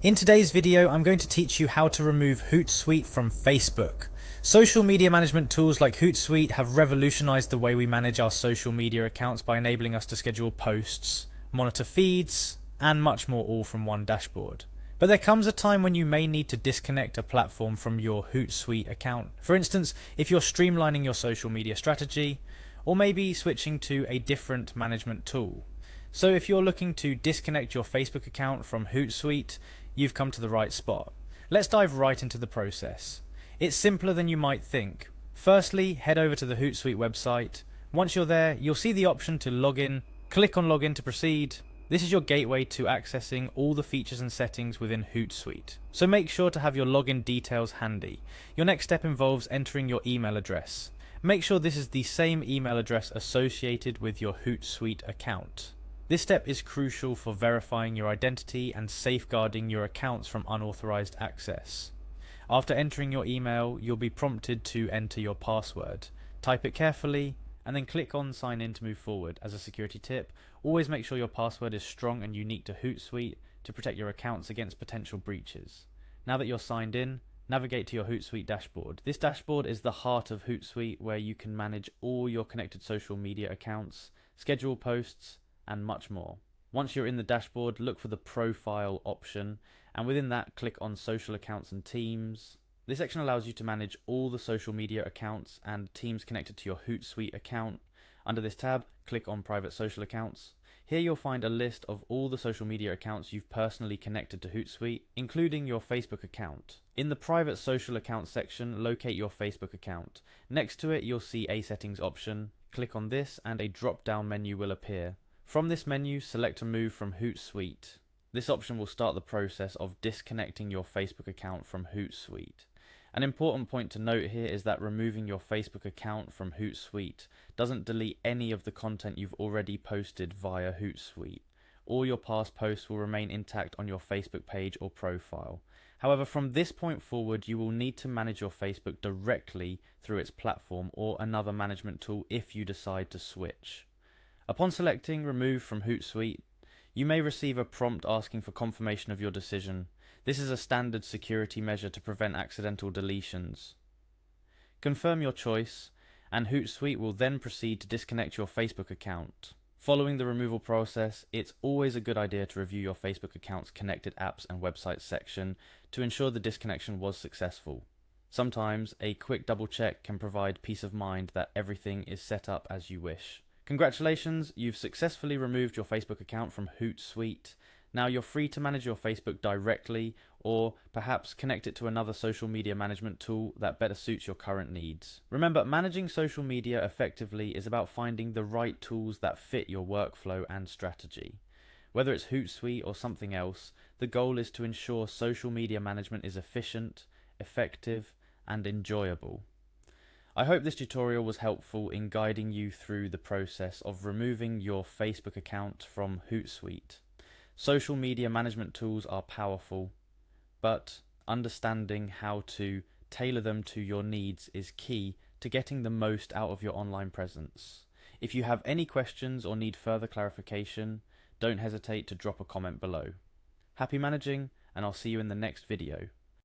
In today's video, I'm going to teach you how to remove Hootsuite from Facebook. Social media management tools like Hootsuite have revolutionized the way we manage our social media accounts by enabling us to schedule posts, monitor feeds, and much more, all from one dashboard. But there comes a time when you may need to disconnect a platform from your Hootsuite account. For instance, if you're streamlining your social media strategy, or maybe switching to a different management tool. So if you're looking to disconnect your Facebook account from Hootsuite, you've come to the right spot. Let's dive right into the process. It's simpler than you might think. Firstly, head over to the Hootsuite website. Once you're there, you'll see the option to log in. Click on Login to proceed. This is your gateway to accessing all the features and settings within Hootsuite. So make sure to have your login details handy. Your next step involves entering your email address. Make sure this is the same email address associated with your Hootsuite account. This step is crucial for verifying your identity and safeguarding your accounts from unauthorized access. After entering your email, you'll be prompted to enter your password. Type it carefully and then click on Sign In to move forward. As a security tip, always make sure your password is strong and unique to Hootsuite to protect your accounts against potential breaches. Now that you're signed in, navigate to your Hootsuite dashboard. This dashboard is the heart of Hootsuite, where you can manage all your connected social media accounts, schedule posts, and much more. Once you're in the dashboard, look for the profile option, and within that, click on social accounts and teams. This section allows you to manage all the social media accounts and teams connected to your Hootsuite account. Under this tab, click on private social accounts. Here you'll find a list of all the social media accounts you've personally connected to Hootsuite, including your Facebook account. In the private social accounts section, locate your Facebook account. Next to it, you'll see a settings option. Click on this and a drop-down menu will appear. From this menu, select Remove from Hootsuite. This option will start the process of disconnecting your Facebook account from Hootsuite. An important point to note here is that removing your Facebook account from Hootsuite doesn't delete any of the content you've already posted via Hootsuite. All your past posts will remain intact on your Facebook page or profile. However, from this point forward, you will need to manage your Facebook directly through its platform or another management tool if you decide to switch. Upon selecting Remove from Hootsuite, you may receive a prompt asking for confirmation of your decision. This is a standard security measure to prevent accidental deletions. Confirm your choice, and Hootsuite will then proceed to disconnect your Facebook account. Following the removal process, it's always a good idea to review your Facebook account's connected apps and websites section to ensure the disconnection was successful. Sometimes a quick double check can provide peace of mind that everything is set up as you wish. Congratulations, you've successfully removed your Facebook account from Hootsuite. Now you're free to manage your Facebook directly, or perhaps connect it to another social media management tool that better suits your current needs. Remember, managing social media effectively is about finding the right tools that fit your workflow and strategy. Whether it's Hootsuite or something else, the goal is to ensure social media management is efficient, effective, and enjoyable. I hope this tutorial was helpful in guiding you through the process of removing your Facebook account from Hootsuite. Social media management tools are powerful, but understanding how to tailor them to your needs is key to getting the most out of your online presence. If you have any questions or need further clarification, don't hesitate to drop a comment below. Happy managing, and I'll see you in the next video.